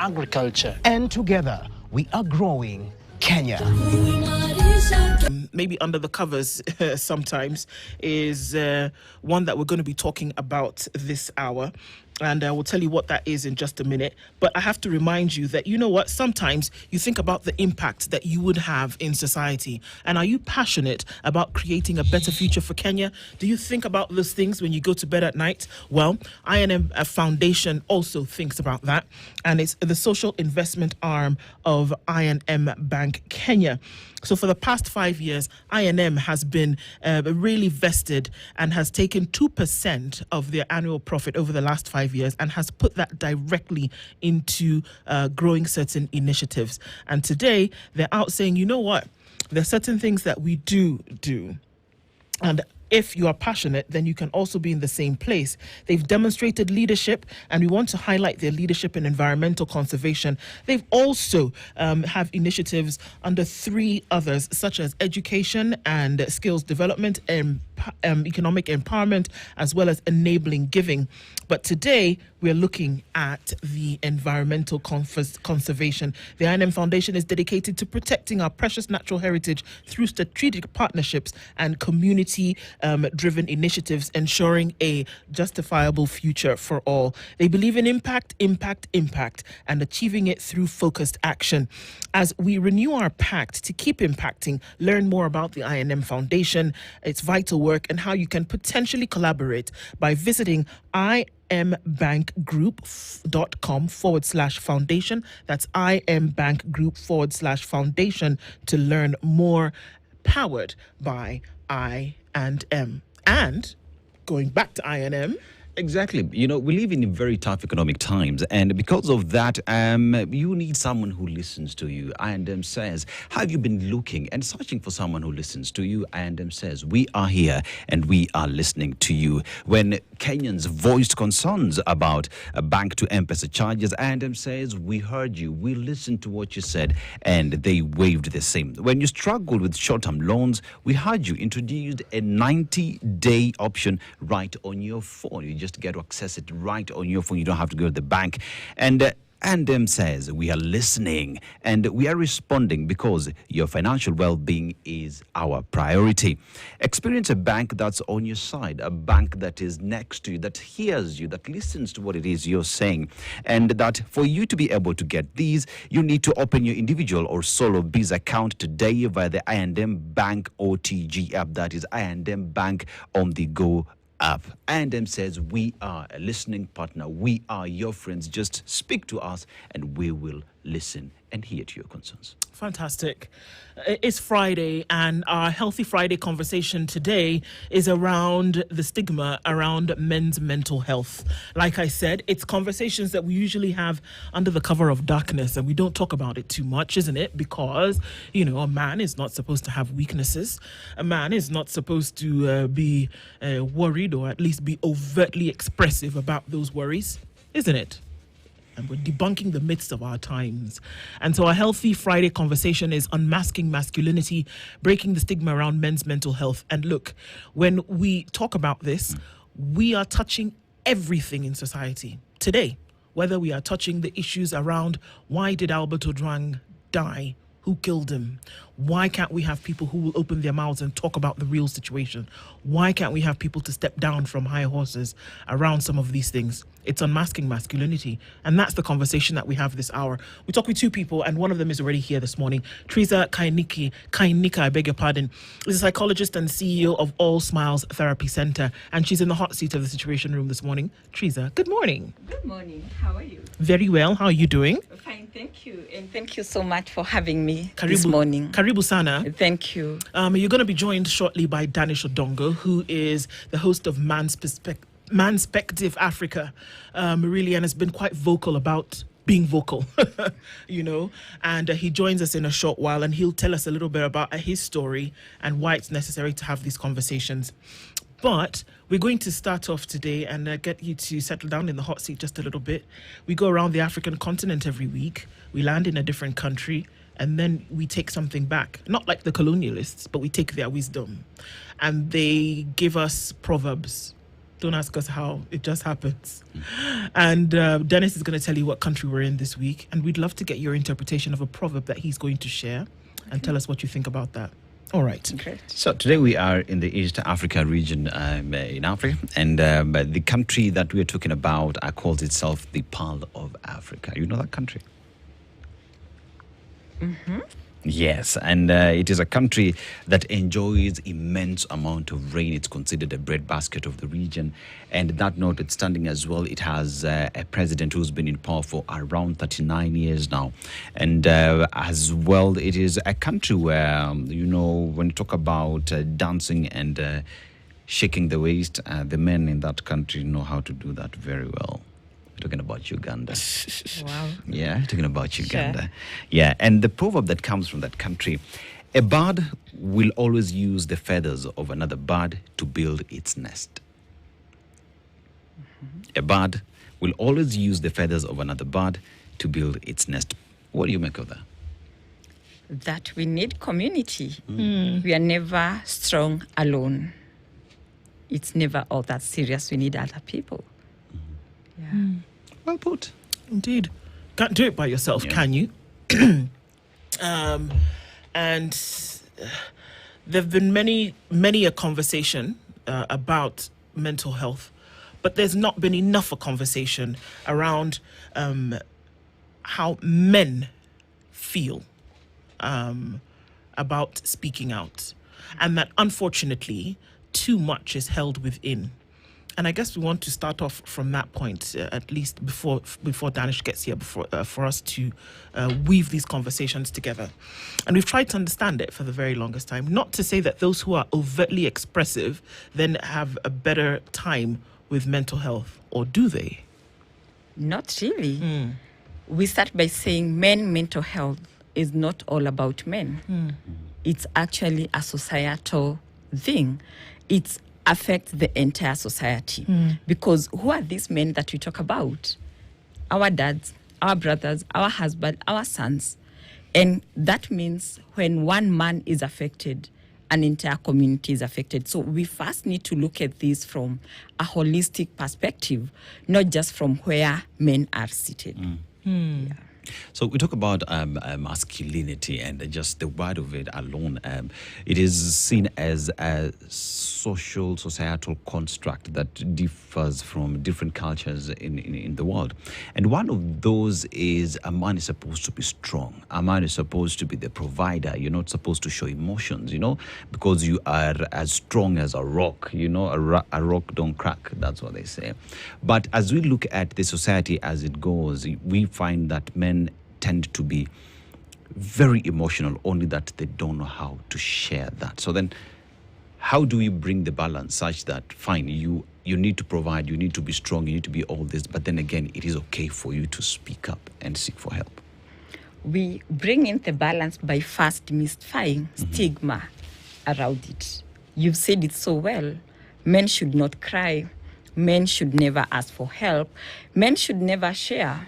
agriculture. And together, we are growing Kenya. Maybe under the covers sometimes is one that we're going to be talking about this hour. And I will tell you what that is in just a minute. But I have to remind you that, you know what, sometimes you think about the impact that you would have in society. And are you passionate about creating a better future for Kenya? Do you think about those things when you go to bed at night? Well, INM Foundation also thinks about that. And it's the social investment arm of INM Bank Kenya. So for the past 5 years, INM has been really vested and has taken 2% of their annual profit over the last 5 years and has put that directly into growing certain initiatives. And today, they're out saying, you know what? There are certain things that we do. And if you are passionate, then you can also be in the same place. They've demonstrated leadership, and we want to highlight their leadership in environmental conservation. They've also have initiatives under 3 others, such as education and skills development and economic empowerment, as well as enabling giving. But today, we're looking at the environmental conservation. The INM Foundation is dedicated to protecting our precious natural heritage through strategic partnerships and community-driven initiatives, ensuring a justifiable future for all. They believe in impact, and achieving it through focused action. As we renew our pact to keep impacting, learn more about the INM Foundation, its vital work, and how you can potentially collaborate by visiting imbankgroup.com/foundation. That's imbankgroup.com/foundation to learn more. Powered by I&M. And going back to INM. Exactly. You know, we live in very tough economic times, and because of that, you need someone who listens to you. I&M says, have you been looking and searching for someone who listens to you? I&M says, we are here and we are listening to you. When Kenyans voiced concerns about bank to M-Pesa charges, I&M says, we heard you, we listened to what you said, and they waived the same. When you struggled with short-term loans, we heard you introduced a 90-day option right on your phone. You just get to access it right on your phone. You don't have to go to the bank. And I&M says, we are listening and we are responding because your financial well-being is our priority. Experience a bank that's on your side, a bank that is next to you, that hears you, that listens to what it is you're saying. And that for you to be able to get these, you need to open your individual or solo biz account today via the I&M Bank OTG app. That is I&M Bank on the go app. I&M says, we are a listening partner. We are your friends. Just speak to us and we will listen and hear to your concerns. Fantastic. It's Friday, and our Healthy Friday conversation today is around the stigma around men's mental health. Like I said, it's conversations that we usually have under the cover of darkness, and we don't talk about it too much, isn't it? Because, you know, a man is not supposed to have weaknesses. A man is not supposed to be worried, or at least be overtly expressive about those worries, isn't it? And we're debunking the myths of our times. And so our Healthy Friday conversation is unmasking masculinity, breaking the stigma around men's mental health. And look, when we talk about this, we are touching everything in society today, whether we are touching the issues around why did Albert Ojwang die? Who killed him? Why can't we have people who will open their mouths and talk about the real situation? Why can't we have people to step down from high horses around some of these things? It's unmasking masculinity. And that's the conversation that we have this hour. We talk with 2 people, and one of them is already here this morning. Teresa Kainika, I beg your pardon, is a psychologist and CEO of All Smiles Therapy Center. And she's in the hot seat of the Situation Room this morning. Teresa, good morning. Good morning. How are you? Very well. How are you doing? Fine, thank you. And thank you so much for having me this morning. Karibu sana. Thank you. You're going to be joined shortly by Danish Odongo, who is the host of Manspective Africa, really, and has been quite vocal about being vocal, you know, and he joins us in a short while, and he'll tell us a little bit about his story and why it's necessary to have these conversations. But we're going to start off today and get you to settle down in the hot seat just a little bit. We go around the African continent every week. We land in a different country, and then we take something back. Not like the colonialists, but we take their wisdom. And they give us proverbs, Don't ask us how. It just happens. And Dennis is going to tell you what country we're in this week. And we'd love to get your interpretation of a proverb that he's going to share and tell us what you think about that. All right. Great. So today we are in the East Africa region in Africa, and the country that we're talking about calls itself the Pearl of Africa. You know that country? Mm-hmm. Yes, and it is a country that enjoys immense amount of rain. It's considered a breadbasket of the region, and that notwithstanding as well, it has a president who's been in power for around 39 years now, and as well, it is a country where when you talk about dancing and shaking the waist, the men in that country know how to do that very well. We're talking about Uganda. Wow. Yeah, talking about Uganda. Sure. Yeah, and the proverb that comes from that country, a bird will always use the feathers of another bird to build its nest. Mm-hmm. A bird will always use the feathers of another bird to build its nest. What do you make of that? That we need community. We are never strong alone. It's never all that serious. We need other people. Yeah. Well put. Indeed. Can't do it by yourself, can you? And there have been many a conversation about mental health, but there's not been enough a conversation around how men feel about speaking out, and that unfortunately too much is held within. And I guess we want to start off from that point, at least before Danish gets here, for us to weave these conversations together. And we've tried to understand it for the very longest time. Not to say that those who are overtly expressive then have a better time with mental health, or do they? Not really. We start by saying mental health is not all about men. It's actually a societal thing. It affects the entire society. Because who are these men that we talk about? Our dads, our brothers, our husbands, our sons. And that means when one man is affected, an entire community is affected. So we first need to look at this from a holistic perspective, not just from where men are seated. Yeah. So we talk about masculinity, and just the word of it alone, it is seen as a societal construct that differs from different cultures in the world. And one of those is a man is supposed to be strong. A man is supposed to be the provider. You're not supposed to show emotions, because you are as strong as a rock. A rock don't crack. That's what they say. But as we look at the society as it goes, we find that men tend to be very emotional, only that they don't know how to share that. So then how do we bring the balance such that, fine, you need to provide, you need to be strong, you need to be all this, but then again, it is okay for you to speak up and seek for help? We bring in the balance by first mystifying stigma around it. You've said it so well. Men should not cry. Men should never ask for help. Men should never share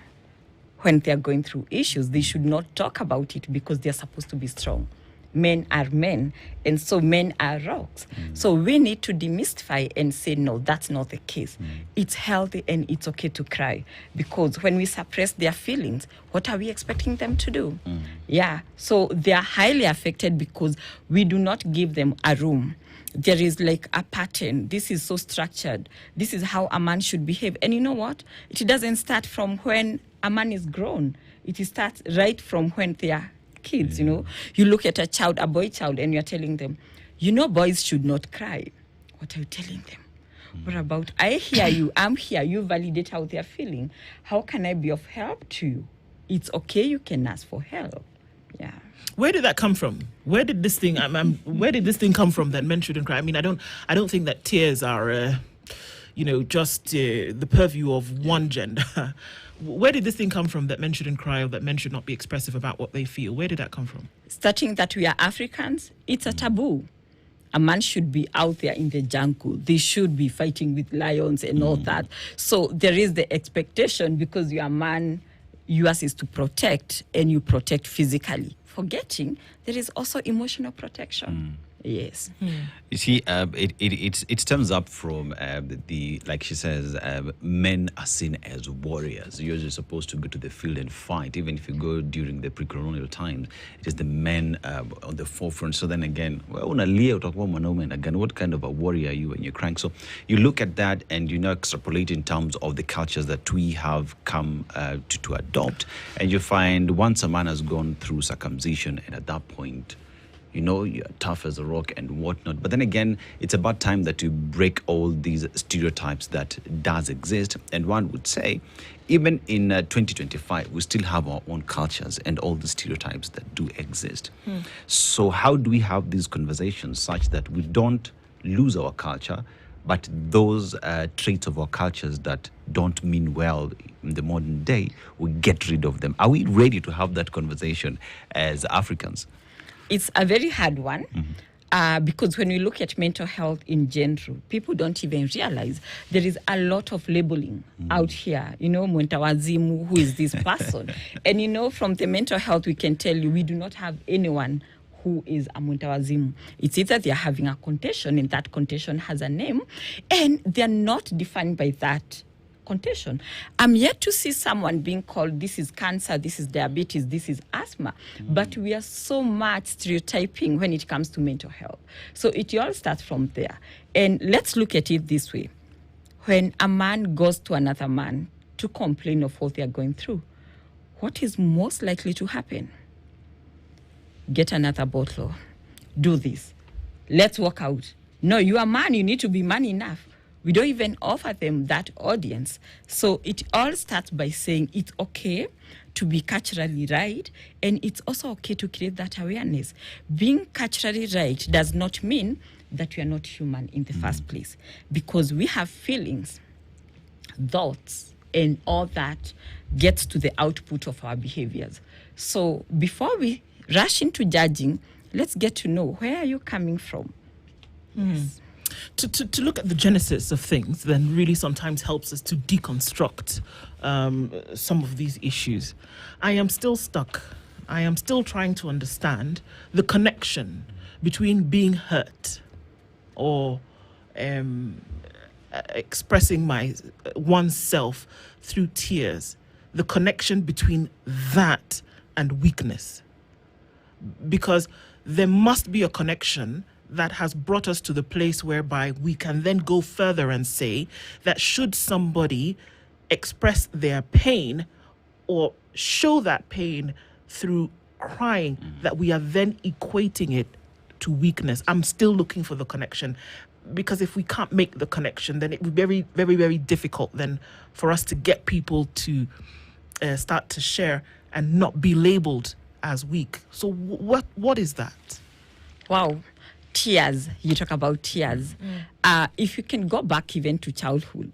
when they're going through issues. They should not talk about it because they're supposed to be strong. Men are men, and so men are rocks. So we need to demystify and say, no, that's not the case. It's healthy and it's okay to cry, because when we suppress their feelings, what are we expecting them to do? Yeah, so they are highly affected because we do not give them a room. There is like a pattern. This is so structured. This is how a man should behave. And you know what? It doesn't start from when a man is grown. It starts right from when they are kids, You look at a boy child, and you're telling them, boys should not cry. What are you telling them? What about, I hear you, I'm here, you validate how they're feeling. How can I be of help to you? It's okay, you can ask for help. Yeah. Where did that come from? Where did this thing come from that men shouldn't cry? I mean, I don't think that tears are, just the purview of one gender. Where did this thing come from that men shouldn't cry, or that men should not be expressive about what they feel? Where did that come from? Starting that we are Africans, it's a taboo. A man should be out there in the jungle. They should be fighting with lions and all that. So there is the expectation, because you're a man, yours is to protect, and you protect physically. Forgetting there is also emotional protection. Yes. You see, it stems up from the like she says, men are seen as warriors. You're just supposed to go to the field and fight. Even if you go during the pre-colonial times, it is the men on the forefront. So then again, well, again, what kind of a warrior are you when you're crying? So you look at that and you extrapolate in terms of the cultures that we have come to adopt, and you find once a man has gone through circumcision, and at that point, you're tough as a rock and whatnot. But then again, it's about time that you break all these stereotypes that does exist. And one would say, even in 2025, we still have our own cultures and all the stereotypes that do exist. So how do we have these conversations such that we don't lose our culture, but those traits of our cultures that don't mean well in the modern day, we get rid of them? Are we ready to have that conversation as Africans? It's a very hard one because when we look at mental health in general, people don't even realize there is a lot of labeling out here. Mwentawazimu, who is this person? And from the mental health, we can tell you we do not have anyone who is a mwentawazimu. It's either they're having a condition and that condition has a name, and they're not defined by that condition. I'm yet to see someone being called, this is cancer, this is diabetes, this is asthma. But we are so much stereotyping when it comes to mental health. So it all starts from there. And let's look at it this way. When a man goes to another man to complain of what they are going through, what is most likely to happen? Get another bottle. Do this. Let's walk out. No, you are a man, you need to be man enough. We don't even offer them that audience. So it all starts by saying it's okay to be culturally right, and it's also okay to create that awareness. Being culturally right does not mean that we are not human in the first place, because we have feelings, thoughts, and all that gets to the output of our behaviors. So before we rush into judging, let's get to know, where are you coming from? Yes. To look at the genesis of things then really sometimes helps us to deconstruct some of these issues. I am still stuck. I am still trying to understand the connection between being hurt or expressing oneself through tears, the connection between that and weakness. Because there must be a connection that has brought us to the place whereby we can then go further and say that should somebody express their pain or show that pain through crying, that we are then equating it to weakness. I'm still looking for the connection, because if we can't make the connection, then it would be very, very, very difficult then for us to get people to start to share and not be labeled as weak. So what is that? Wow. Tears. You talk about tears. If you can go back even to childhood,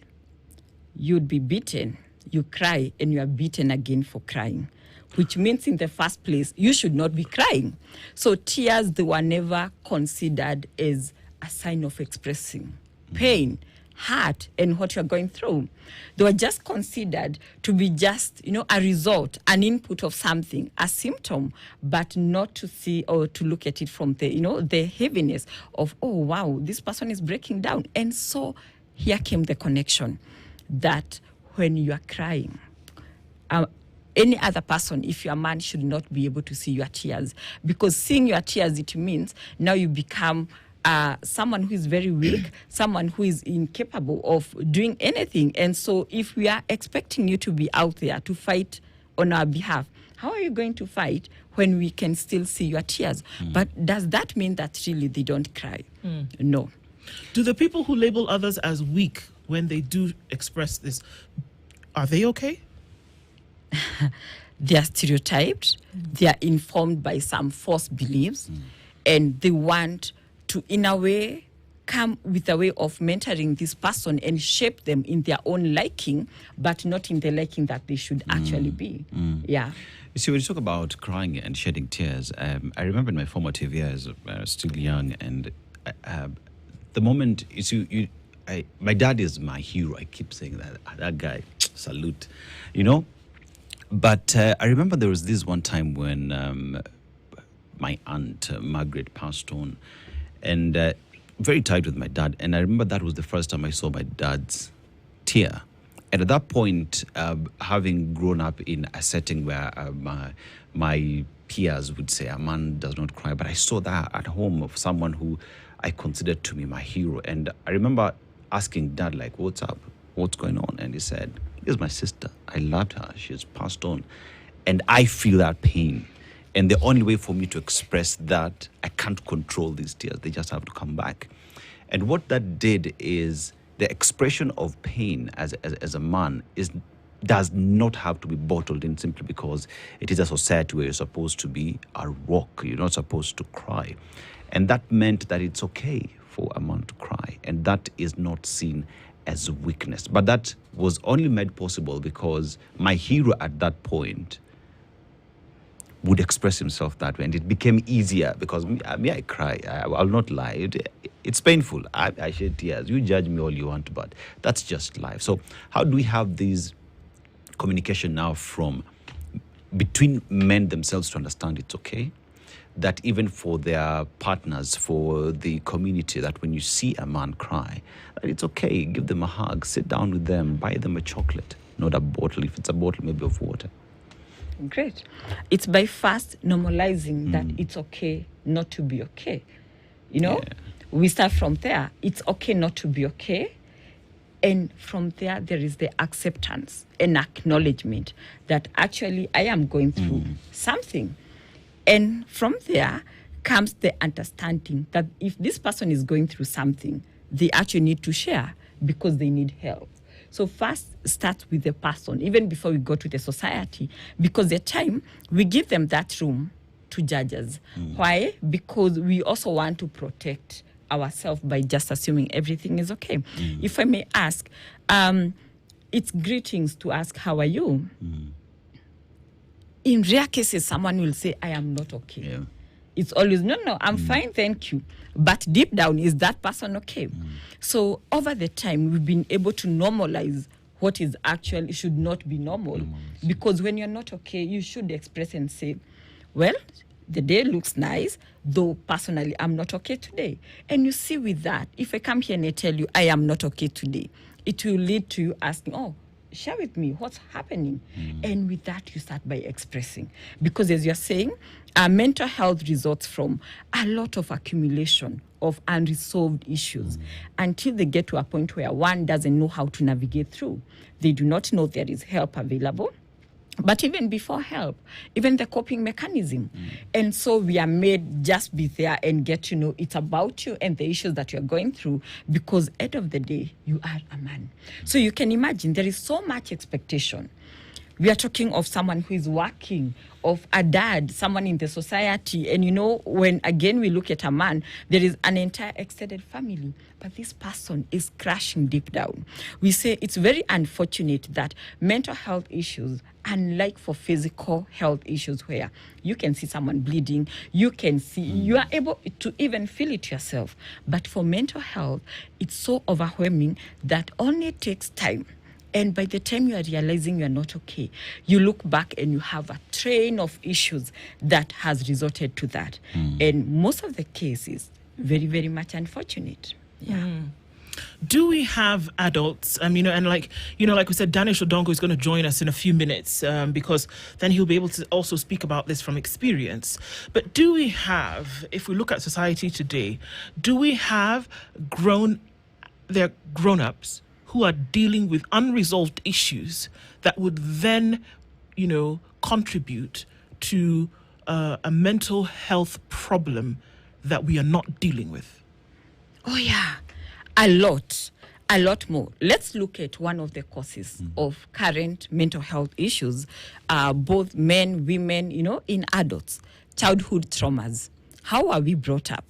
you'd be beaten, you cry, and you are beaten again for crying, which means in the first place, you should not be crying. So tears, they were never considered as a sign of expressing pain, hurt, and what you're going through. They were just considered to be just, a result, an input of something, a symptom, but not to see or to look at it from the, the heaviness of, oh, wow, this person is breaking down. And so here came the connection that when you are crying, any other person, if you're a man, should not be able to see your tears, because seeing your tears, it means now you become someone who is very weak, someone who is incapable of doing anything. And so if we are expecting you to be out there to fight on our behalf, how are you going to fight when we can still see your tears? But does that mean that really they don't cry? No. Do the people who label others as weak when they do express this, are they okay? They are stereotyped, they are informed by some false beliefs, and they want to, in a way, come with a way of mentoring this person and shape them in their own liking, but not in the liking that they should actually be. Yeah. You see, when you talk about crying and shedding tears, I remember in my formative years, still young, and the moment my dad is my hero. I keep saying that guy, salute, But I remember there was this one time when my aunt Margaret passed on. and very tight with my dad. And I remember that was the first time I saw my dad's tear. And at that point, having grown up in a setting where my peers would say, a man does not cry, but I saw that at home of someone who I considered to be my hero. And I remember asking Dad, like, what's up? What's going on? And he said, this is my sister. I loved her. She's passed on. And I feel that pain. And the only way for me to express that, I can't control these tears. They just have to come back. And what that did is the expression of pain as a man does not have to be bottled in simply because it is a society where you're supposed to be a rock. You're not supposed to cry. And that meant that it's okay for a man to cry. And that is not seen as weakness. But that was only made possible because my hero at that point would express himself that way. And it became easier because I cry. I'll not lie. It's painful. I shed tears. You judge me all you want, but that's just life. So how do we have these communication now from between men themselves to understand it's okay? That even for their partners, for the community, that when you see a man cry, that it's okay, give them a hug, sit down with them, buy them a chocolate, not a bottle. If it's a bottle, maybe of water. Great. It's by first normalizing that it's okay not to be okay. You know, we start from there. It's okay not to be okay. And from there is the acceptance and acknowledgement that actually I am going through something. And from there comes the understanding that if this person is going through something, they actually need to share because they need help. So first start with the person, even before we go to the society, because the time we give them that room to judge us. Why? Because we also want to protect ourselves by just assuming everything is okay. If I may ask, it's greetings to ask, how are you? In rare cases, someone will say, I am not okay. Yeah. It's always, no, I'm fine, thank you. But deep down, is that person okay? So over the time, we've been able to normalize what is actually should not be normal. Because when you're not okay, you should express and say, well, the day looks nice, though personally, I'm not okay today. And you see with that, if I come here and I tell you, I am not okay today, it will lead to you asking, oh, share with me what's happening. And with that, you start by expressing. Because as you're saying, our mental health results from a lot of accumulation of unresolved issues until they get to a point where one doesn't know how to navigate through. They do not know there is help available. But even before help, even the coping mechanism. And so we are made just be there and get to know it's about you and the issues that you're going through, because end of the day, you are a man. So you can imagine there is so much expectation. We are talking of someone who is working, of a dad, someone in the society. And you know, when again we look at a man, there is an entire extended family. But this person is crashing deep down. We say it's very unfortunate that mental health issues, unlike for physical health issues where you can see someone bleeding, you can see, you are able to even feel it yourself. But for mental health, it's so overwhelming that only takes time. And by the time you are realizing you are not okay, you look back and you have a train of issues that has resulted to that. And most of the cases, very, very much unfortunate. Do we have adults, and like we said, Daniel Shodongo is going to join us in a few minutes because then he'll be able to also speak about this from experience. But do we have, if we look at society today, do we have grown-ups who are dealing with unresolved issues that would then, contribute to a mental health problem that we are not dealing with? Oh, yeah. A lot more. Let's look at one of the causes of current mental health issues, both men, women, in adults, childhood traumas. How are we brought up?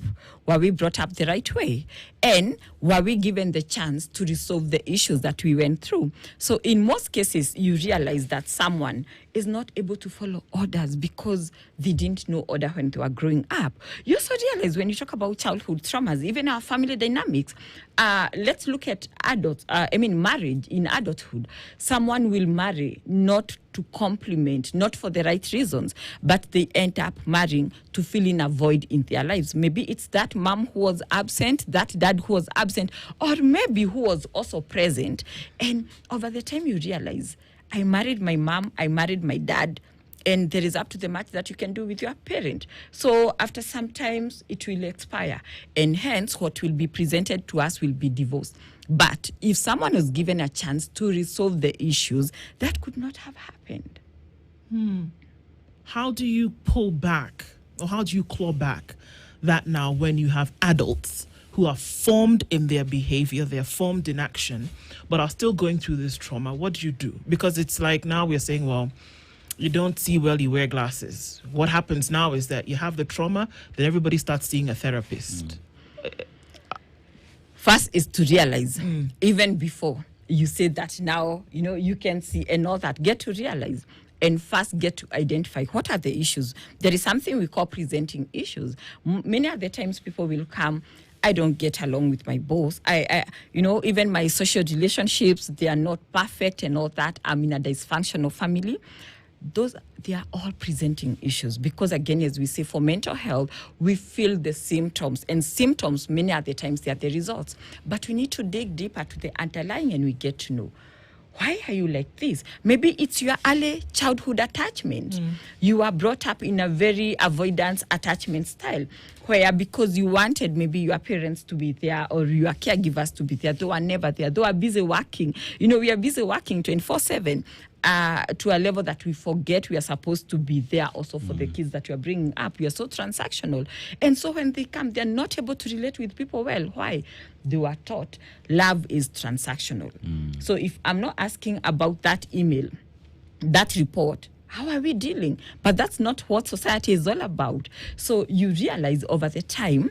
Were we brought up the right way? And were we given the chance to resolve the issues that we went through? So in most cases, you realize that someone is not able to follow orders because they didn't know order when they were growing up. You also realize when you talk about childhood traumas, even our family dynamics, let's look at adults, marriage in adulthood. Someone will marry not to complement, not for the right reasons, but they end up marrying to fill in a void in their lives. Maybe it's that mom who was absent, that dad who was absent, or maybe who was also present. And over the time you realize, I married my mom, I married my dad, and there is up to the much that you can do with your parent. So after some times, it will expire. And hence, what will be presented to us will be divorce. But if someone was given a chance to resolve the issues, that could not have happened. How do you pull back, or how do you claw back that now when you have adults who are formed in their behavior, they're formed in action, but are still going through this trauma? What do you do? Because it's like now we're saying, well, you don't see well, you wear glasses. What happens now is that you have the trauma, then everybody starts seeing a therapist. First is to realize, even before you say that now, you can see and all that, get to realize and first get to identify what are the issues. There is something we call presenting issues. Many of the times people will come, I don't get along with my boss. Even my social relationships, they are not perfect and all that. I'm in a dysfunctional family. They are all presenting issues because, again, as we say, for mental health, we feel the symptoms, and symptoms many of the times they are the results. But we need to dig deeper to the underlying, and we get to know, why are you like this? Maybe it's your early childhood attachment. You are brought up in a very avoidance attachment style, where because you wanted maybe your parents to be there or your caregivers to be there, they were never there. They were busy working. We are busy working 24/7. To a level that we forget we are supposed to be there also for the kids that we are bringing up. We are so transactional. And so when they come, they're not able to relate with people well. Why? They were taught love is transactional. So if I'm not asking about that email, that report, how are we dealing? But that's not what society is all about. So you realize over the time,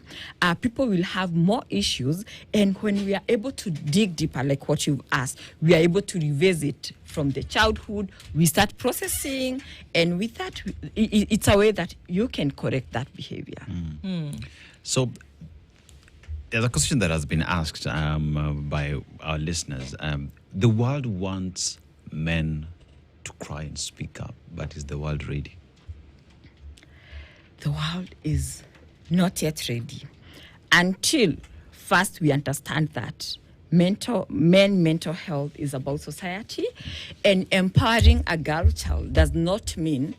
people will have more issues. And when we are able to dig deeper, like what you've asked, we are able to revisit from the childhood, we start processing. And with that, it's a way that you can correct that behavior. So there's a question that has been asked by our listeners. The world wants men to cry and speak up, but is the world ready? The world is not yet ready until first we understand that mental health is about society, and empowering a girl child does not mean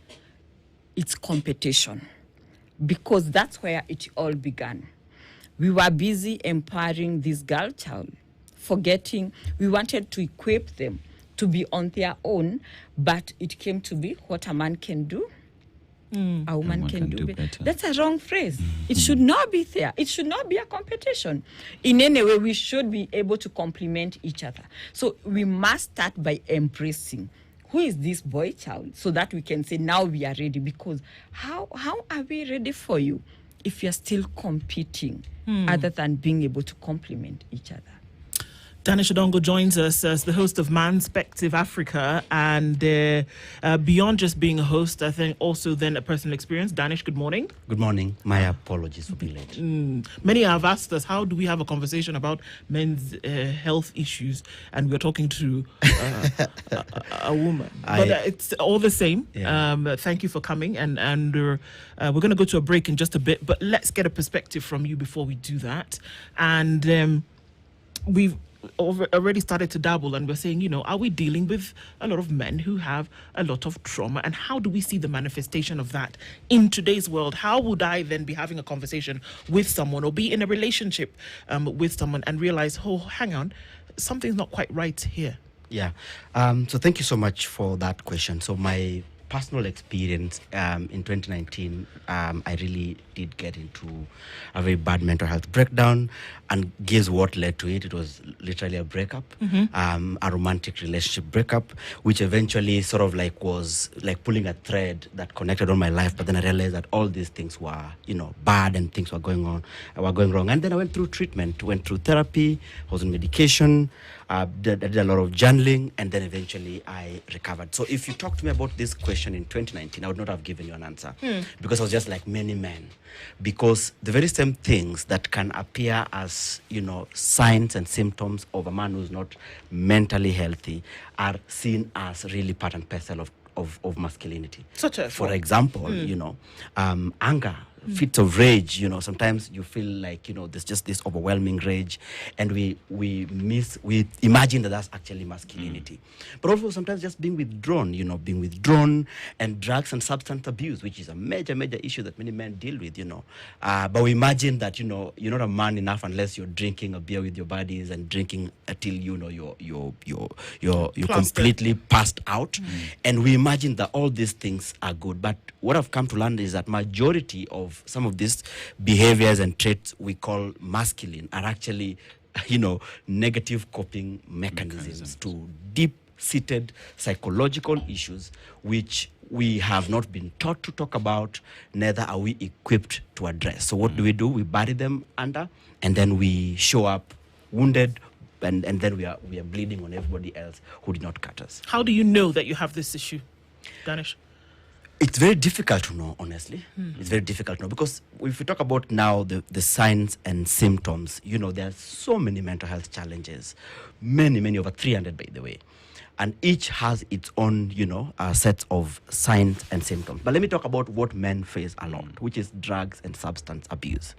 it's competition, because that's where it all began. We were busy empowering this girl child, forgetting we wanted to equip them to be on their own, but it came to be what a man can do, a woman can do better. That's a wrong phrase. It should not be there. It should not be a competition. In any way, we should be able to complement each other. So we must start by embracing who is this boy child, so that we can say now we are ready. Because how are we ready for you if you're still competing other than being able to complement each other? Danish Odongo joins us as the host of Manspective Africa, and beyond just being a host, I think also then a personal experience. Danish, good morning. Good morning. My apologies for being late. Many have asked us, how do we have a conversation about men's health issues, and we're talking to a woman? But it's all the same. Yeah. Thank you for coming, and we're going to go to a break in just a bit, but let's get a perspective from you before we do that. And we've already started to dabble, and we're saying, are we dealing with a lot of men who have a lot of trauma, and how do we see the manifestation of that in today's world? How would I then be having a conversation with someone or be in a relationship with someone and realize, oh, hang on, something's not quite right here? Yeah. So thank you so much for that question. So my personal experience in 2019, I really did get into a very bad mental health breakdown, and guess what led to it? It was literally a breakup, a romantic relationship breakup, which eventually sort of like was like pulling a thread that connected all my life. But then I realized that all these things were, bad, and things were going wrong. And then I went through treatment, went through therapy, was on medication, I did a lot of journaling, and then eventually I recovered. So if you talk to me about this question in 2019, I would not have given you an answer, because I was just like many men. Because the very same things that can appear as, signs and symptoms of a man who's not mentally healthy are seen as really part and parcel of masculinity. Such as for what? example, anger, fits of rage. Sometimes you feel like there's just this overwhelming rage, and we imagine that that's actually masculinity. But also sometimes just being withdrawn, and drugs and substance abuse, which is a major issue that many men deal with. But we imagine that you're not a man enough unless you're drinking a beer with your buddies and drinking until you're completely passed out, and we imagine that all these things are good. But what I've come to learn is that majority of some of these behaviors and traits we call masculine are actually negative coping mechanisms to deep-seated psychological issues which we have not been taught to talk about, neither are we equipped to address. So what do? We bury them under, and then we show up wounded, and then we are bleeding on everybody else who did not cut us. How do you know that you have this issue, Danish? It's very difficult to know, honestly. It's very difficult to know, because if we talk about now the signs and symptoms, there are so many mental health challenges, many, over 300, by the way. And each has its own, sets of signs and symptoms. But let me talk about what men face a lot, which is drugs and substance abuse.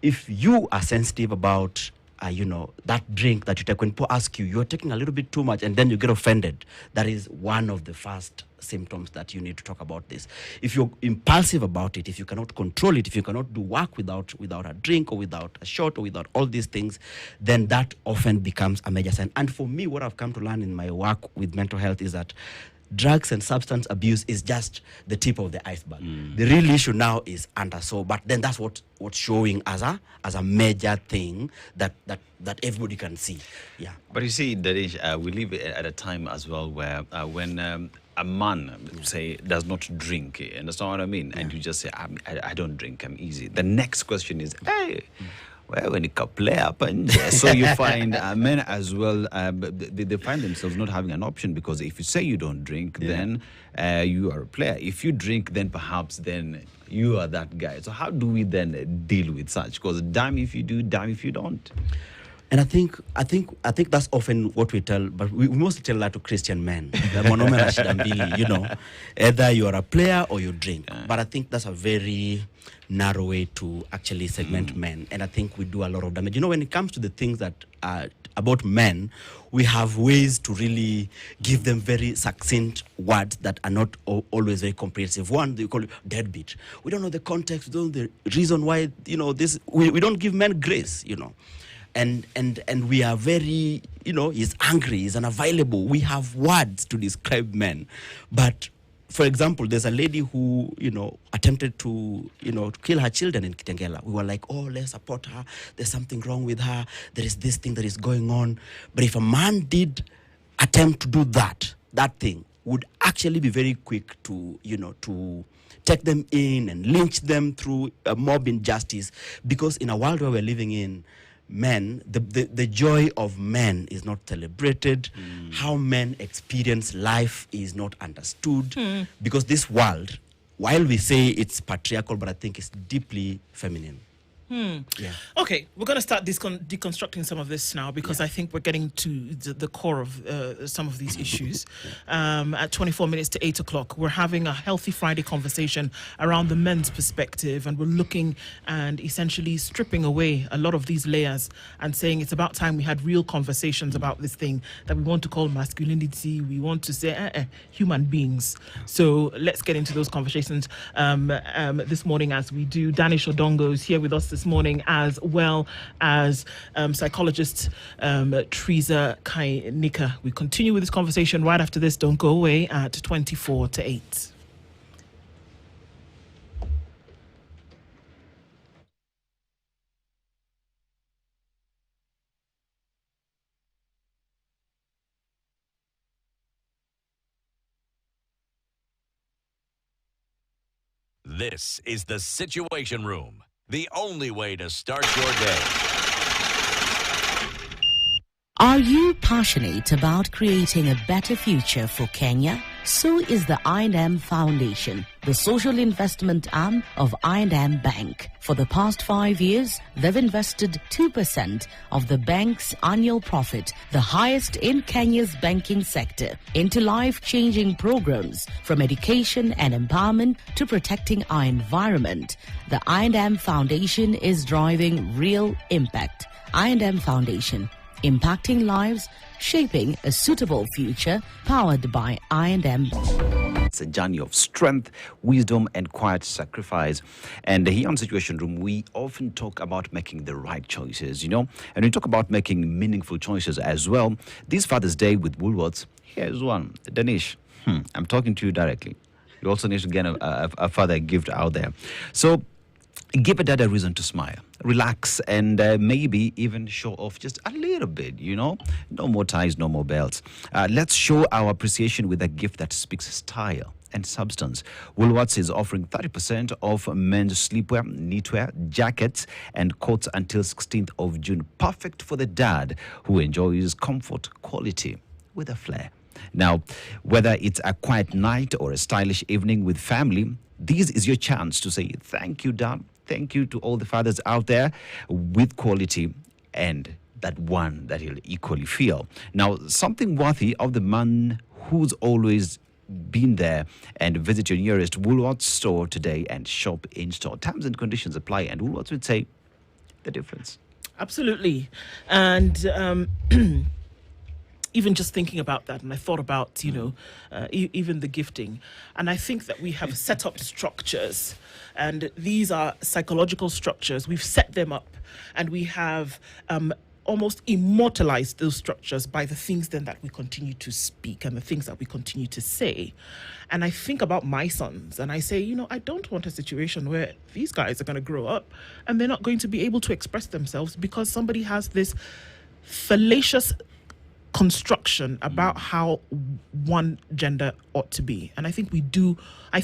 If you are sensitive about that drink that you take, when people ask you, you're taking a little bit too much, and then you get offended, that is one of the first symptoms that you need to talk about this. If you're impulsive about it, if you cannot control it, if you cannot do work without a drink or without a shot or without all these things, then that often becomes a major sign. And for me, what I've come to learn in my work with mental health is that drugs and substance abuse is just the tip of the iceberg. The real issue now is under. So, but then that's what's showing as a major thing that everybody can see. Yeah. But you see, Danish, we live at a time as well where when a man, say, does not drink, you understand what I mean? And you just say, I don't drink, I'm easy. The next question is, hey, well, when you play up, and so you find men as well, they find themselves not having an option, because if you say you don't drink, then you are a player. If you drink, then perhaps then you are that guy. So how do we then deal with such? Because damn if you do, damn if you don't. And I think that's often what we tell, but we mostly tell that to Christian men. Either you are a player or you drink. But I think that's a very narrow way to actually segment men, and I think we do a lot of damage. When it comes to the things that are about men, we have ways to really give them very succinct words that are not always very comprehensive. One, they call it deadbeat. We don't know the context, we don't know the reason why, this, we don't give men grace, And we are very, he's angry, he's unavailable. We have words to describe men. But, for example, there's a lady who, attempted to kill her children in Kitengela. We were like, oh, let's support her. There's something wrong with her. There is this thing that is going on. But if a man did attempt to do that thing, would actually be very quick to, to take them in and lynch them through a mob injustice. Because in a world where we're living in, men, the joy of men is not celebrated. How men experience life is not understood. Because this world, while we say it's patriarchal, but I think it's deeply feminine. Yeah. Okay, we're going to start deconstructing some of this now, because I think we're getting to the core of some of these issues. At 24 minutes to 8 o'clock, we're having a Healthy Friday conversation around the men's perspective, and we're looking and essentially stripping away a lot of these layers and saying it's about time we had real conversations about this thing that we want to call masculinity. We want to say human beings. So let's get into those conversations this morning as we do. Danish Odongo is here with us this morning, as well as psychologist Teresa Kainika. We continue with this conversation right after this. Don't go away at 24 to 8. This is the Situation Room, the only way to start your day. Are you passionate about creating a better future for Kenya? so is the I&M Foundation, the social investment arm of I&M Bank. For the past 5 years, they've invested 2% of the bank's annual profit, the highest in Kenya's banking sector, into life-changing programs from education and empowerment to protecting our environment. The I&M Foundation is driving real impact. I&M Foundation, impacting lives, shaping a suitable future, powered by I&M. It's a journey of strength, wisdom, and quiet sacrifice. And here on Situation Room, we often talk about making the right choices, and we talk about making meaningful choices as well. This Father's Day with Woolworths, here's one. Danish, I'm talking to you directly. You also need to get a father gift out there. So give a dad a reason to smile, relax, and maybe even show off just a little bit, No more ties, no more belts. Let's show our appreciation with a gift that speaks style and substance. Woolworths is offering 30% off men's sleepwear, knitwear, jackets, and coats until 16th of June. Perfect for the dad who enjoys comfort, quality, with a flair. Now, whether it's a quiet night or a stylish evening with family, this is your chance to say thank you, Dad. Thank you to all the fathers out there with quality and that one that he'll equally feel. Now, something worthy of the man who's always been there, and visit your nearest Woolworths store today and shop in store. Terms and conditions apply, and Woolworths would say the difference. Absolutely. And even just thinking about that, and I thought about, even the gifting. And I think that we have set up structures, and these are psychological structures. We've set them up, and we have almost immortalized those structures by the things then that we continue to speak and the things that we continue to say. And I think about my sons, and I say, I don't want a situation where these guys are going to grow up and they're not going to be able to express themselves because somebody has this fallacious construction about how one gender ought to be. And I think we do. I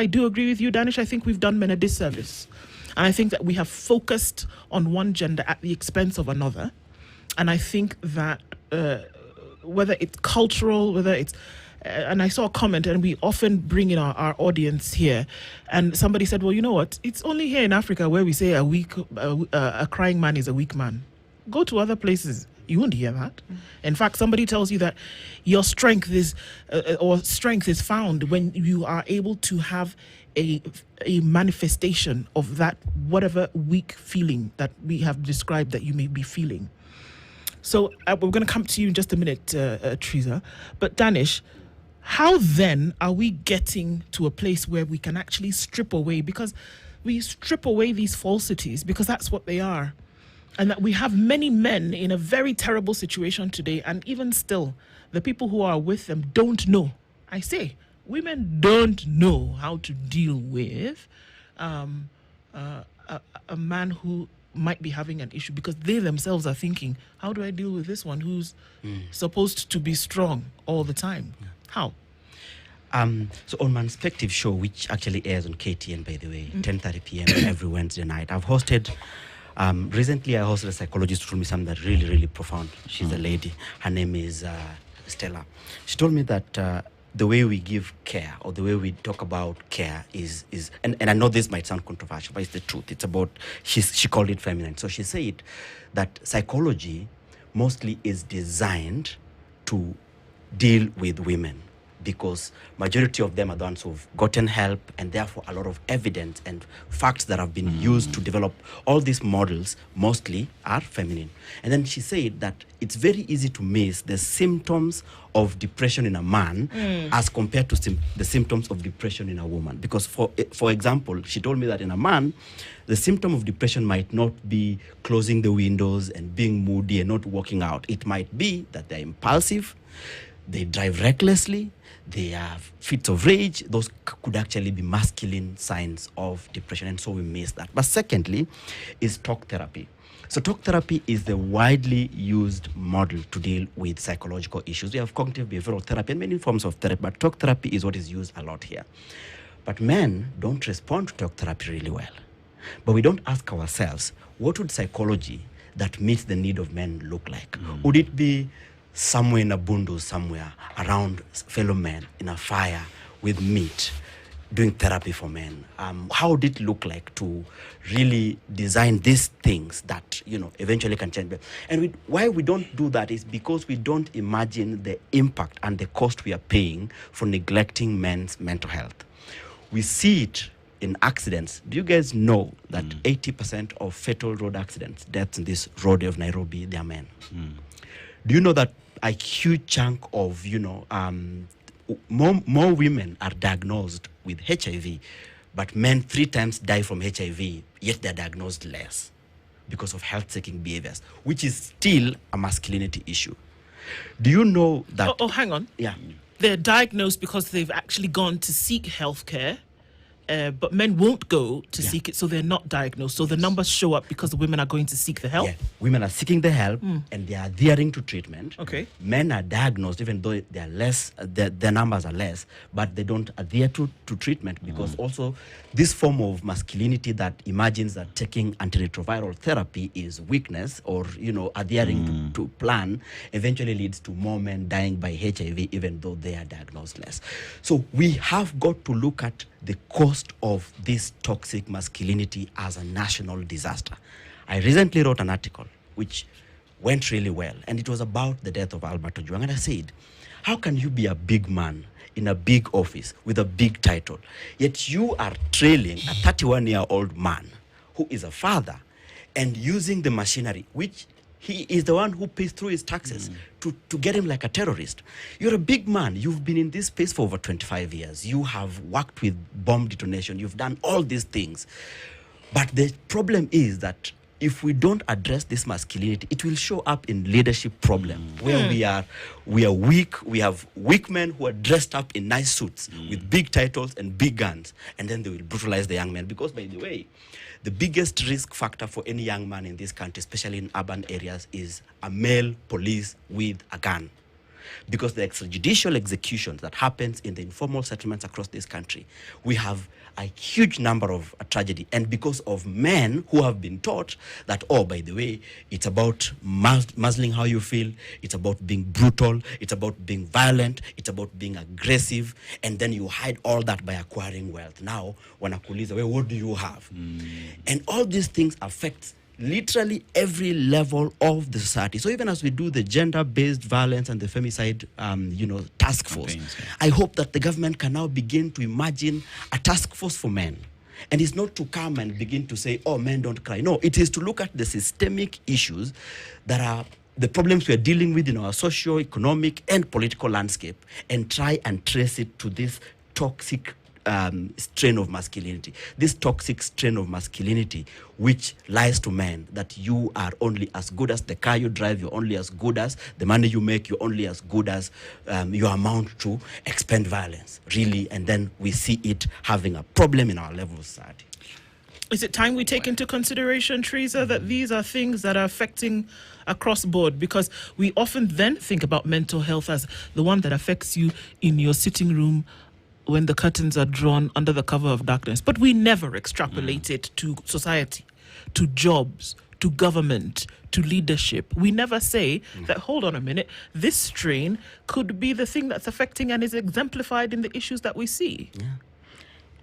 do agree with you, Danish. I think we've done men a disservice. And I think that we have focused on one gender at the expense of another. And I think that whether it's cultural, whether it's and I saw a comment, and we often bring in our audience here, and somebody said, well, you know what? It's only here in Africa where we say a crying man is a weak man. Go to other places. You won't hear that. In fact, somebody tells you that your strength is found when you are able to have a manifestation of that whatever weak feeling that we have described that you may be feeling. So we're going to come to you in just a minute, Teresa. But Danish, how then are we getting to a place where we can actually strip away, because we strip away these falsities because that's what they are. And that we have many men in a very terrible situation today, and even still, the people who are with them don't know. I say, women don't know how to deal with a man who might be having an issue, because they themselves are thinking, how do I deal with this one who's supposed to be strong all the time? Yeah. How? So on my Perspective show, which actually airs on KTN, by the way, 10:30 p.m. every Wednesday night, I've hosted... recently, I hosted a psychologist who told me something that really, really profound. She's a lady. Her name is Stella. She told me that the way we give care, or the way we talk about care is and I know this might sound controversial, but it's the truth. It's about, she called it feminine. So she said that psychology mostly is designed to deal with women, because majority of them are the ones who've gotten help, and therefore a lot of evidence and facts that have been used to develop all these models mostly are feminine. And then she said that it's very easy to miss the symptoms of depression in a man as compared to the symptoms of depression in a woman. Because for example, she told me that in a man, the symptom of depression might not be closing the windows and being moody and not working out. It might be that they're impulsive, they drive recklessly, they have fits of rage. Those could actually be masculine signs of depression, and so we miss that. But secondly is talk therapy. So talk therapy is the widely used model to deal with psychological issues. We have cognitive behavioral therapy and many forms of therapy, but talk therapy is what is used a lot here. But men don't respond to talk therapy really well. But we don't ask ourselves, what would psychology that meets the need of men look like? Would it be somewhere in a bundu, somewhere around fellow men in a fire with meat, doing therapy for men. How did it look like to really design these things that, eventually can change? And why we don't do that is because we don't imagine the impact and the cost we are paying for neglecting men's mental health. We see it in accidents. Do you guys know that 80% of fatal road accidents, deaths in this road of Nairobi, they are men? Do you know that a huge chunk of, more women are diagnosed with HIV, but men 3 times die from HIV, yet they're diagnosed less because of health-seeking behaviors, which is still a masculinity issue. Do you know that... Oh, hang on. Yeah. They're diagnosed because they've actually gone to seek healthcare. But men won't go to seek it, so they're not diagnosed. So the numbers show up because the women are going to seek the help. Yeah. Women are seeking the help and they are adhering to treatment. Okay. Men are diagnosed, even though they are less, their numbers are less, but they don't adhere to treatment because also this form of masculinity that imagines that taking antiretroviral therapy is weakness or, adhering to plan eventually leads to more men dying by HIV, even though they are diagnosed less. So we have got to look at the cost of this toxic masculinity as a national disaster. I recently wrote an article which went really well, and it was about the death of Albert Ojwang. And I said, how can you be a big man in a big office with a big title, yet you are trailing a 31-year-old man who is a father and using the machinery, which he is the one who pays through his taxes to get him like a terrorist. You're a big man. You've been in this space for over 25 years. You have worked with bomb detonation. You've done all these things. But the problem is that if we don't address this masculinity, it will show up in leadership problem where we are weak. We have weak men who are dressed up in nice suits with big titles and big guns, and then they will brutalize the young men. Because, by the way, the biggest risk factor for any young man in this country, especially in urban areas, is a male police with a gun. Because the extrajudicial executions that happens in the informal settlements across this country, we have a huge number of tragedy. And because of men who have been taught that, oh, by the way, it's about muzzling how you feel, it's about being brutal, it's about being violent, it's about being aggressive, and then you hide all that by acquiring wealth. Now, wanakuuliza, well, what do you have? And all these things affect literally every level of the society. So even as we do the gender-based violence and the femicide, task force, I hope that the government can now begin to imagine a task force for men. And it's not to come and begin to say, oh, men don't cry. No, it is to look at the systemic issues that are the problems we are dealing with in our socio-economic and political landscape and try and trace it to this toxic strain of masculinity, this toxic strain of masculinity which lies to men that you are only as good as the car you drive, you're only as good as the money you make, you're only as good as your amount to expend violence, really. And then we see it having a problem in our level of society. Is it time we take into consideration, Teresa, that these are things that are affecting across board? Because we often then think about mental health as the one that affects you in your sitting room when the curtains are drawn under the cover of darkness. But we never extrapolate it to society, to jobs, to government, to leadership. We never say that, hold on a minute, this strain could be the thing that's affecting and is exemplified in the issues that we see. Yeah.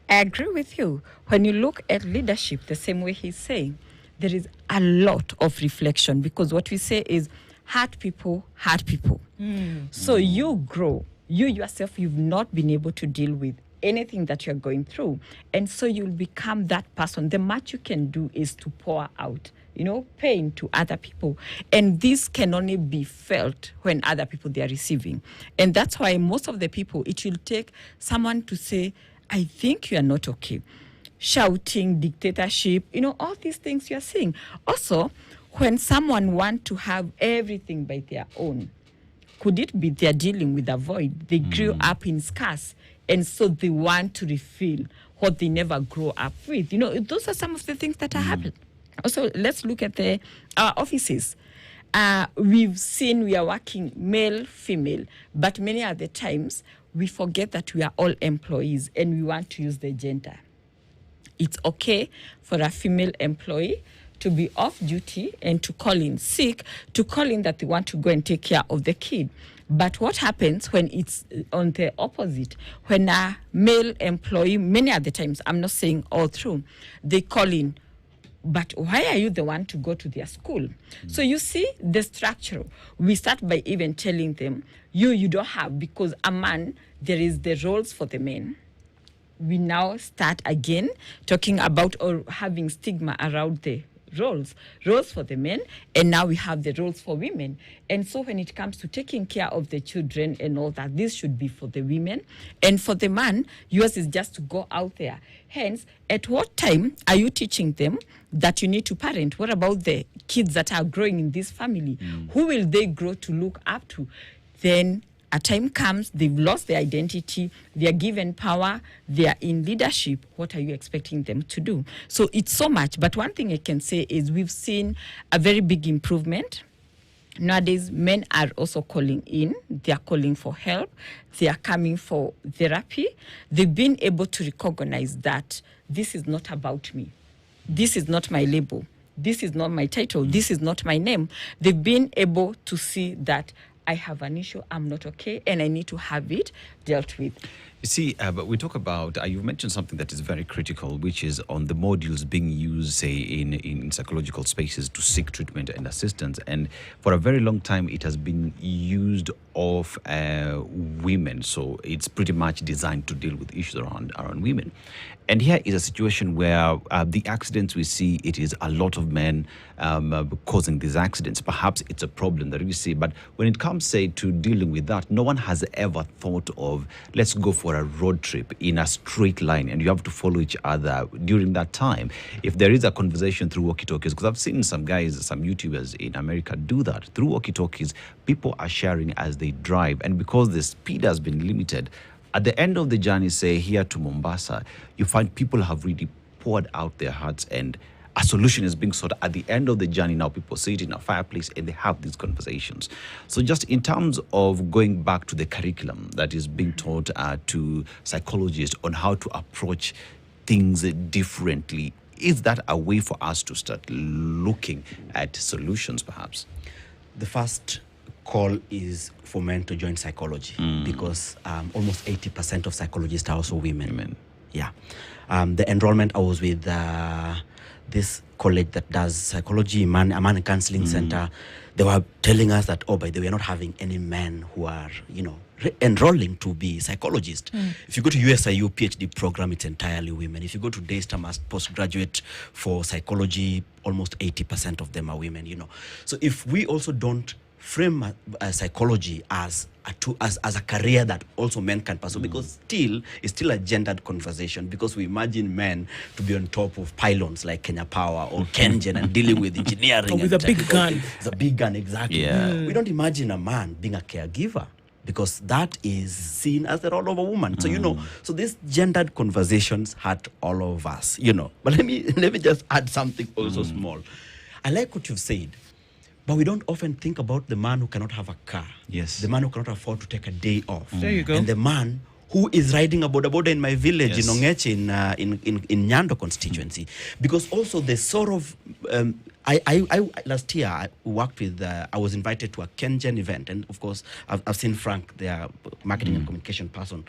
I agree with you. When you look at leadership, the same way he's saying, there is a lot of reflection, because what we say is hurt people. So you grow. You yourself, you've not been able to deal with anything that you're going through. And so you'll become that person. The much you can do is to pour out, pain to other people. And this can only be felt when other people, they are receiving. And that's why most of the people, it will take someone to say, I think you are not okay. Shouting, dictatorship, all these things you're saying. Also, when someone wants to have everything by their own, could it be they're dealing with a void? They grew up in scarce, and so they want to refill what they never grew up with. Those are some of the things that are happening. Also, let's look at our offices. We've seen we are working male, female, but many other times we forget that we are all employees and we want to use the gender. It's okay for a female employee to be off duty and to call in sick, to call in that they want to go and take care of the kid. But what happens when it's on the opposite? When a male employee, many of the times, I'm not saying all through, they call in, but why are you the one to go to their school? So you see the structure. We start by even telling them, you don't have, because a man, there is the roles for the men. We now start again talking about or having stigma around the roles for the men, and now we have the roles for women. And so when it comes to taking care of the children and all that, this should be for the women, and for the man, yours is just to go out there. Hence, at what time are you teaching them that you need to parent? What about the kids that are growing in this family? Who will they grow to look up to? Then a time comes, they've lost their identity, they are given power, they are in leadership. What are you expecting them to do? So it's so much. But one thing I can say is we've seen a very big improvement. Nowadays, men are also calling in. They are calling for help. They are coming for therapy. They've been able to recognize that this is not about me. This is not my label. This is not my title. This is not my name. They've been able to see that I have an issue, I'm not okay, and I need to have it dealt with. You see, but we talk about, you've mentioned something that is very critical, which is on the modules being used, say, in psychological spaces to seek treatment and assistance. And for a very long time, it has been used of women. So it's pretty much designed to deal with issues around women. And here is a situation where the accidents we see, it is a lot of men causing these accidents. Perhaps it's a problem that we see. But when it comes, say, to dealing with that, no one has ever thought of, let's go for a road trip in a straight line and you have to follow each other during that time. If there is a conversation through walkie-talkies, because I've seen some guys, some YouTubers in America do that. Through walkie-talkies, people are sharing as they drive. And because the speed has been limited, at the end of the journey, say here to Mombasa, you find people have really poured out their hearts and a solution is being sought. At the end of the journey, now people sit in a fireplace and they have these conversations. So just in terms of going back to the curriculum that is being taught to psychologists on how to approach things differently, is that a way for us to start looking at solutions perhaps? The first call is for men to join psychology because almost 80% of psychologists are also women. Yeah. The enrollment, I was with this college that does psychology, a man counseling center. They were telling us that, by the way, we're not having any men who are, enrolling to be psychologists. If you go to USIU PhD program, it's entirely women. If you go to Daystar postgraduate for psychology, almost 80% of them are women, So if we also don't frame psychology as a career that also men can pursue, because it's still a gendered conversation, because we imagine men to be on top of pylons like Kenya Power or Kengen and dealing with engineering. Or with a big gun. It's a big gun, exactly. Yeah. We don't imagine a man being a caregiver, because that is seen as the role of a woman. So, so these gendered conversations hurt all of us, But let me just add something also small. I like what you've said. But we don't often think about the man who cannot have a car. Yes. The man who cannot afford to take a day off. There you go. And the man who is riding a boda in my village, Yes. in Ongechi, in Nyando constituency. Because also the sort of... I last year, I worked with... I was invited to a Kengen event. And of course, I've seen Frank, their marketing and communication person,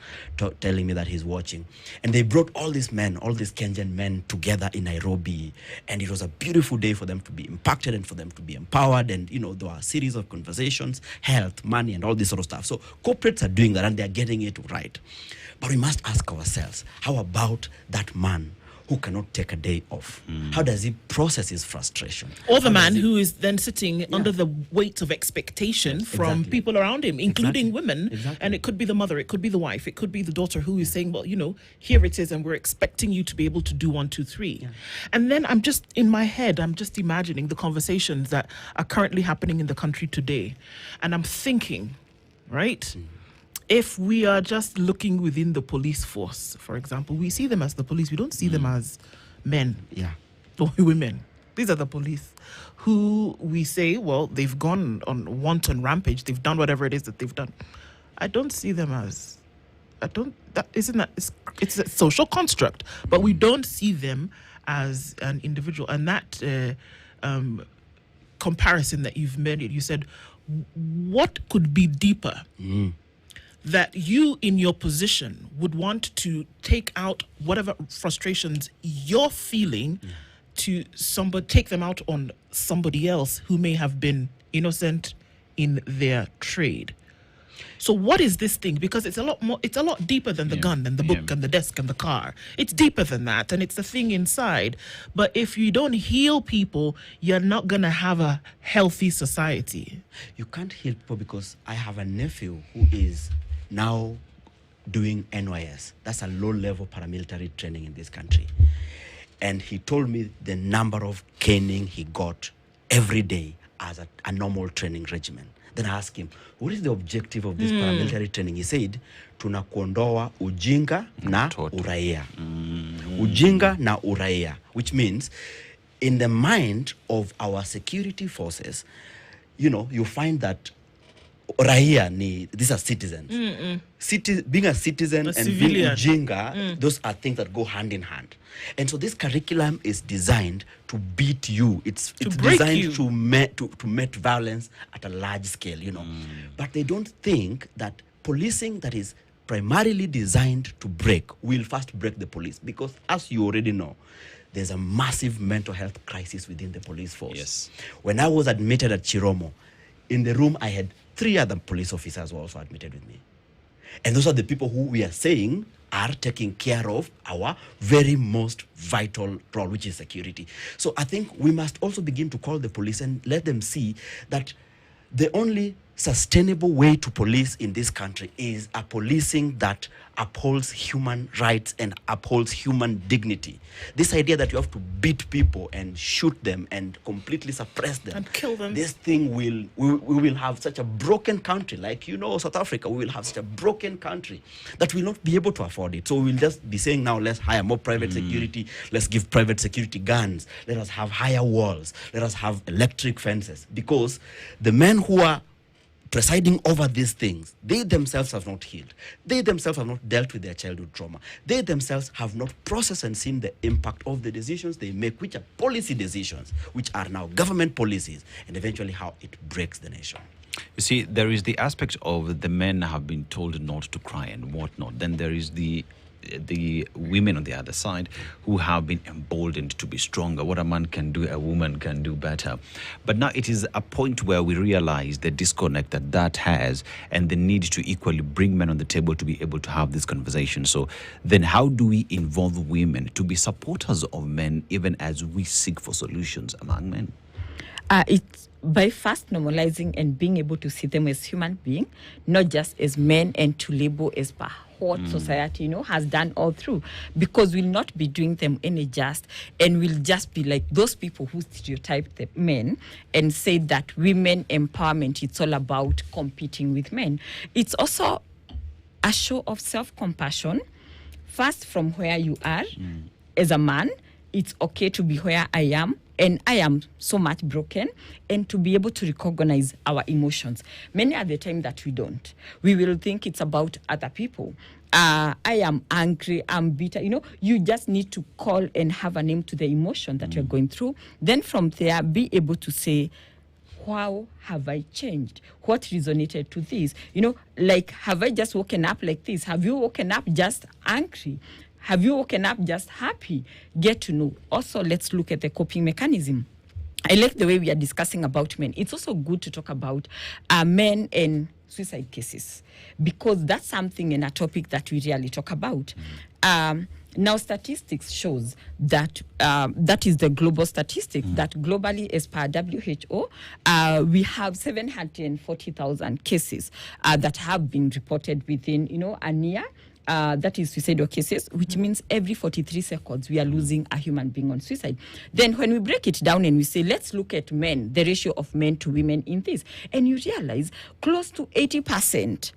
telling me that he's watching. And they brought all these Kengen men together in Nairobi. And it was a beautiful day for them to be impacted and for them to be empowered. And, there were a series of conversations, health, money, and all this sort of stuff. So corporates are doing that and they're getting it right. But we must ask ourselves, how about that man who cannot take a day off? How does he process his frustration? Or the man who is then sitting under the weight of expectation from people around him, including women. Exactly. And it could be the mother, it could be the wife, it could be the daughter who is saying, well, here it is, and we're expecting you to be able to do 1, 2, 3. Yeah. And then I'm just imagining the conversations that are currently happening in the country today. And I'm thinking, right? If we are just looking within the police force, for example, we see them as the police. We don't see them as men or women. These are the police who we say, well, they've gone on wanton rampage. They've done whatever it is that they've done. I don't see them as... It's a social construct, but we don't see them as an individual. And that comparison that you've made, you said, what could be deeper that you in your position would want to take out whatever frustrations you're feeling to somebody, take them out on somebody else who may have been innocent in their trade. So what is this thing? Because it's a lot deeper than the gun and the book and the desk and the car. It's deeper than that, and it's the thing inside. But if you don't heal people, you're not going to have a healthy society. You can't heal people, because I have a nephew who is now doing NYS. That's a low-level paramilitary training in this country. And he told me the number of caning he got every day as a normal training regimen. Then I asked him, what is the objective of this paramilitary training? He said, tunakuondoa ujinga na uraia. Ujinga na uraia, which means in the mind of our security forces, you find that raia these are citizens. Being a citizen and civilian. being ujinga, those are things that go hand in hand. And so this curriculum is designed to beat you. It's designed you. to meet violence at a large scale, But they don't think that policing that is primarily designed to break will first break the police. Because as you already know, there's a massive mental health crisis within the police force. Yes. When I was admitted at Chiromo, in the room I had 3 other police officers who were also admitted with me. And those are the people who we are saying are taking care of our very most vital role, which is security. So I think we must also begin to call the police and let them see that the only sustainable way to police in this country is a policing that upholds human rights and upholds human dignity. This idea that you have to beat people and shoot them and completely suppress them and kill them, this thing we will have such a broken country. Like, South Africa, we will have such a broken country that will not be able to afford it. So we'll just be saying now, let's hire more private security, let's give private security guns, let us have higher walls, let us have electric fences, because the men who are presiding over these things, they themselves have not healed. They themselves have not dealt with their childhood trauma. They themselves have not processed and seen the impact of the decisions they make, which are policy decisions, which are now government policies, and eventually how it breaks the nation. You see, there is the aspect of the men have been told not to cry and whatnot. Then there is the women on the other side who have been emboldened to be stronger. What a man can do, a woman can do better. But now it is a point where we realize the disconnect that has, and the need to equally bring men on the table to be able to have this conversation. So then how do we involve women to be supporters of men, even as we seek for solutions among men? It's by first normalizing and being able to see them as human beings, not just as men, and to label as per what society has done all through, because we'll not be doing them any just, and we'll just be like those people who stereotype the men and say that women empowerment, it's all about competing with men. It's also a show of self-compassion, first from where you are as a man. It's okay to be where I am, and I am so much broken, and to be able to recognize our emotions. Many are the time that we don't. We will think it's about other people. I am angry, I'm bitter. You just need to call and have a name to the emotion that you're going through. Then from there, be able to say, how have I changed? What resonated to this? Like, have I just woken up like this? Have you woken up just angry? Have you woken up just happy? Get to know. Also, let's look at the coping mechanism. I like the way we are discussing about men. It's also good to talk about men and suicide cases, because that's something and a topic that we really talk about. Now, statistics shows that that is the global statistic, that globally, as per WHO, we have 740,000 cases that have been reported within, a year. That is suicidal cases, which means every 43 seconds we are losing a human being on suicide. Then when we break it down and we say, let's look at men, the ratio of men to women in this, and you realize close to 80%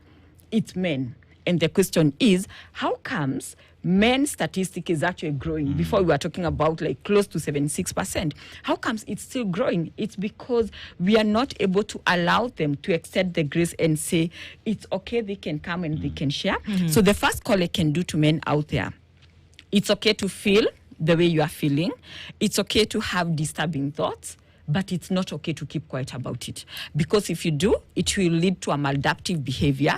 it's men. And the question is, how comes men statistic is actually growing? Before we were talking about like close to 76%. How comes it's still growing? It's because we are not able to allow them to extend the grace and say, it's okay, they can come and they can share. So the first call I can do to men out there, it's okay to feel the way you are feeling. It's okay to have disturbing thoughts, but it's not okay to keep quiet about it. Because if you do, it will lead to a maladaptive behavior,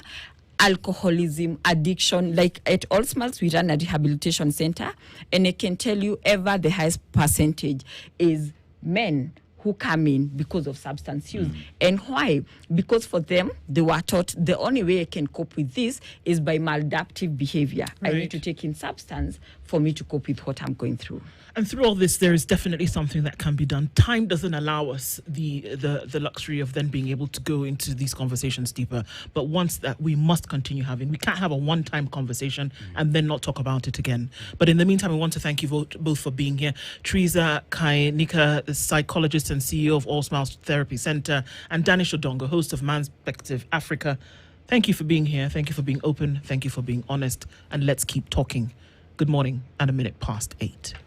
alcoholism, addiction. Like at All Smiles, we run a rehabilitation center, and I can tell you ever the highest percentage is men who come in because of substance use. And why? Because for them, they were taught the only way I can cope with this is by maladaptive behavior. Right. I need to take in substance for me to cope with what I'm going through. And through all this, there is definitely something that can be done. Time doesn't allow us the luxury of then being able to go into these conversations deeper. But once that, we must continue having. We can't have a one-time conversation and then not talk about it again. But in the meantime, I want to thank you both for being here. Teresa Kainika, the psychologist and CEO of All Smiles Therapy Center, and Danish Odongo, host of Man's Perspective Africa. Thank you for being here. Thank you for being open. Thank you for being honest. And let's keep talking. Good morning and 1:08.